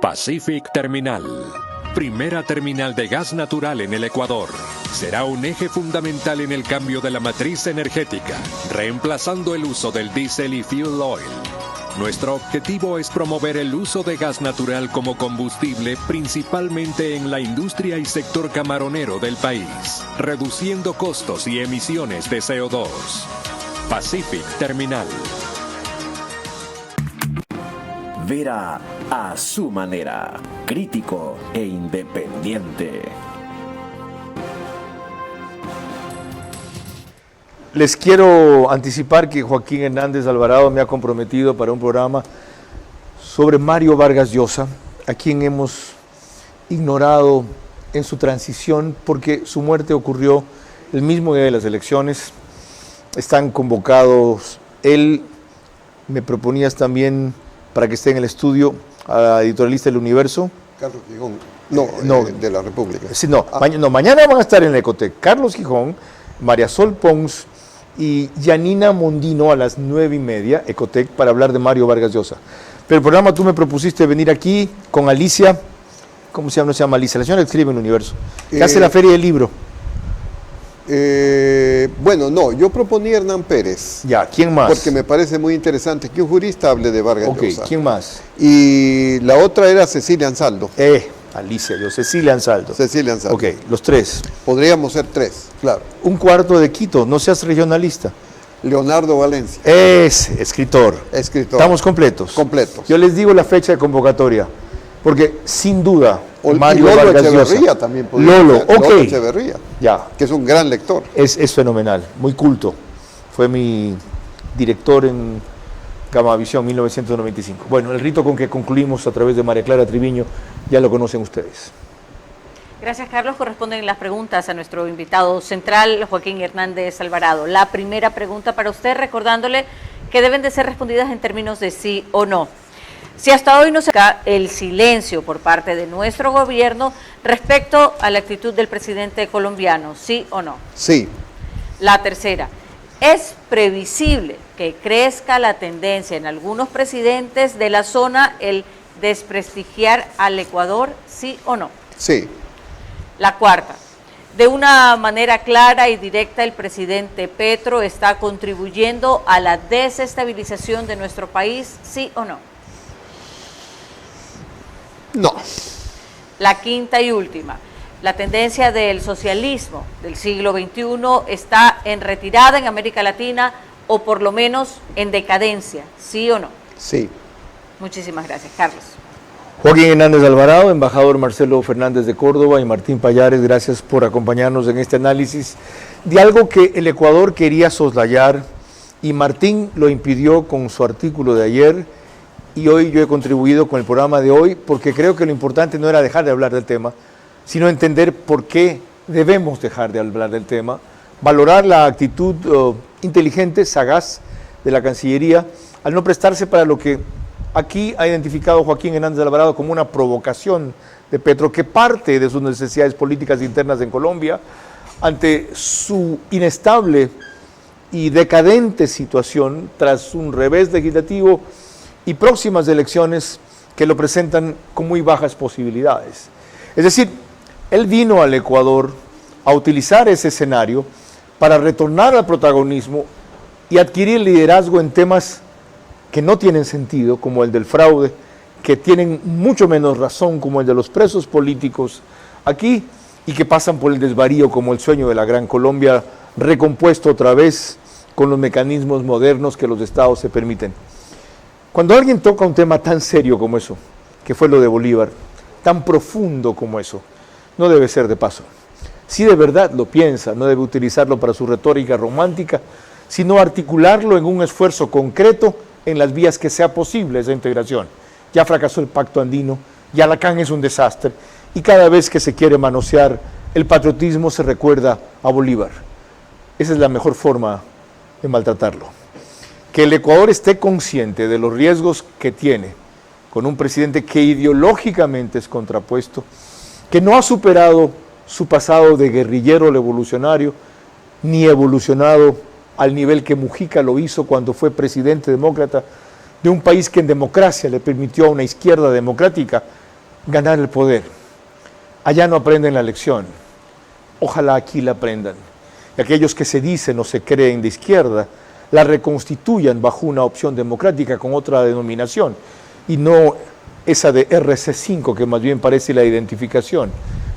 Pacific Terminal, primera terminal de gas natural en el Ecuador, será un eje fundamental en el cambio de la matriz energética, reemplazando el uso del diésel y fuel oil. Nuestro objetivo es promover el uso de gas natural como combustible, principalmente en la industria y sector camaronero del país, reduciendo costos y emisiones de CO2. Pacific Terminal. Vera a su manera, crítico e independiente. Les quiero anticipar que Joaquín Hernández Alvarado me ha comprometido para un programa sobre Mario Vargas Llosa, a quien hemos ignorado en su transición porque su muerte ocurrió el mismo día de las elecciones. Están convocados, él, me proponías también para que esté en el estudio, a la editorialista del Universo. Carlos Gijón, de la República. Sí, mañana van a estar en la Ecotec Carlos Gijón, María Sol Pons y Yanina Mondino a las 9:30, Ecotec, para hablar de Mario Vargas Llosa. Pero el programa tú me propusiste venir aquí con Alicia, ¿cómo se llama? No se llama Alicia, la señora que escribe en el Universo, que hace la Feria del Libro. Yo proponía a Hernán Pérez. Ya, ¿quién más? Porque me parece muy interesante que un jurista hable de Vargas Llosa. ¿Quién más? Y la otra era Cecilia Ansaldo. Alicia, Cecilia Ansaldo. Cecilia Ansaldo. Ok, los tres. Podríamos ser tres, claro. Un cuarto de Quito, no seas regionalista. Leonardo Valencia. Escritor. ¿Estamos completos? Completos. Yo les digo la fecha de convocatoria, porque sin duda Mario Vargas Echeverría también podría ser. Lolo Echeverría, que es un gran lector. Es fenomenal, muy culto. Fue mi director en Gamavisión 1995. Bueno, el rito con que concluimos a través de María Clara Triviño ya lo conocen ustedes. Gracias, Carlos. Corresponden las preguntas a nuestro invitado central, Joaquín Hernández Alvarado. La primera pregunta para usted, recordándole que deben de ser respondidas en términos de sí o no. Si hasta hoy no se da el silencio por parte de nuestro gobierno respecto a la actitud del presidente colombiano, ¿sí o no? Sí. La tercera, ¿es previsible que crezca la tendencia en algunos presidentes de la zona el desprestigiar al Ecuador, sí o no? Sí. La cuarta, de una manera clara y directa el presidente Petro está contribuyendo a la desestabilización de nuestro país, ¿sí o no? No. La quinta y última, la tendencia del socialismo del siglo XXI está en retirada en América Latina o por lo menos en decadencia, ¿sí o no? Sí. Muchísimas gracias, Carlos. Joaquín Hernández Alvarado, embajador Marcelo Fernández de Córdoba y Martín Pallares, gracias por acompañarnos en este análisis de algo que el Ecuador quería soslayar y Martín lo impidió con su artículo de ayer y hoy yo he contribuido con el programa de hoy porque creo que lo importante no era dejar de hablar del tema, sino entender por qué debemos dejar de hablar del tema, valorar la actitud inteligente, sagaz de la Cancillería al no prestarse para lo que aquí ha identificado Joaquín Hernández Alvarado como una provocación de Petro que parte de sus necesidades políticas internas en Colombia ante su inestable y decadente situación tras un revés legislativo y próximas elecciones que lo presentan con muy bajas posibilidades. Es decir, él vino al Ecuador a utilizar ese escenario para retornar al protagonismo y adquirir liderazgo en temas que no tienen sentido, como el del fraude, que tienen mucho menos razón, como el de los presos políticos aquí, y que pasan por el desvarío como el sueño de la Gran Colombia, recompuesto otra vez con los mecanismos modernos que los estados se permiten. Cuando alguien toca un tema tan serio como eso, que fue lo de Bolívar, tan profundo como eso, no debe ser de paso. Si de verdad lo piensa, no debe utilizarlo para su retórica romántica, sino articularlo en un esfuerzo concreto en las vías que sea posible esa integración. Ya fracasó el Pacto Andino, ya la CAN es un desastre, y cada vez que se quiere manosear el patriotismo se recuerda a Bolívar. Esa es la mejor forma de maltratarlo. Que el Ecuador esté consciente de los riesgos que tiene con un presidente que ideológicamente es contrapuesto, que no ha superado su pasado de guerrillero revolucionario, ni evolucionado al nivel que Mujica lo hizo cuando fue presidente demócrata de un país que en democracia le permitió a una izquierda democrática ganar el poder. Allá no aprenden la lección, ojalá aquí la aprendan. Y aquellos que se dicen o se creen de izquierda la reconstituyan bajo una opción democrática con otra denominación y no esa de RC5, que más bien parece la identificación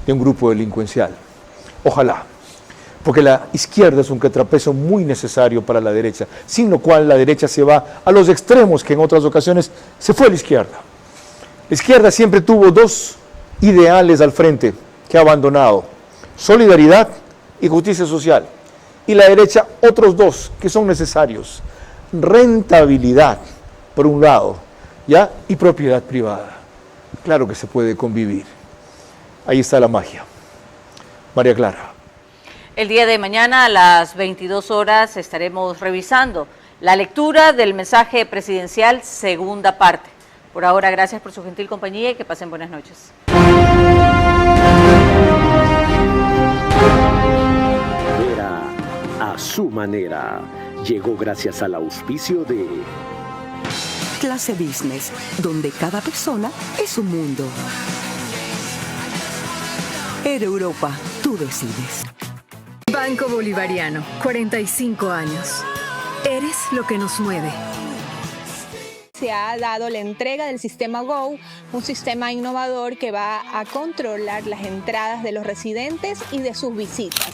de un grupo delincuencial. Ojalá, porque la izquierda es un contrapeso muy necesario para la derecha, sin lo cual la derecha se va a los extremos que en otras ocasiones se fue a la izquierda. La izquierda siempre tuvo dos ideales al frente que ha abandonado: solidaridad y justicia social. Y la derecha otros dos que son necesarios: rentabilidad, por un lado, ¿ya? Y propiedad privada. Claro que se puede convivir. Ahí está la magia. María Clara. El día de mañana a las 22 horas estaremos revisando la lectura del mensaje presidencial, segunda parte. Por ahora, gracias por su gentil compañía y que pasen buenas noches. Era a su manera. Llegó gracias al auspicio de Clase Business, donde cada persona es un mundo. Air Europa, tú decides. Banco Bolivariano, 45 años. Eres lo que nos mueve. Se ha dado la entrega del sistema Go, un sistema innovador que va a controlar las entradas de los residentes y de sus visitas.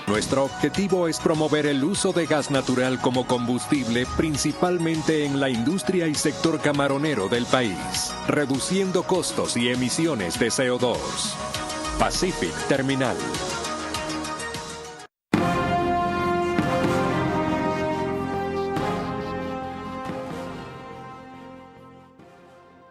Nuestro objetivo es promover el uso de gas natural como combustible, principalmente en la industria y sector camaronero del país, reduciendo costos y emisiones de CO2. Pacific Terminal.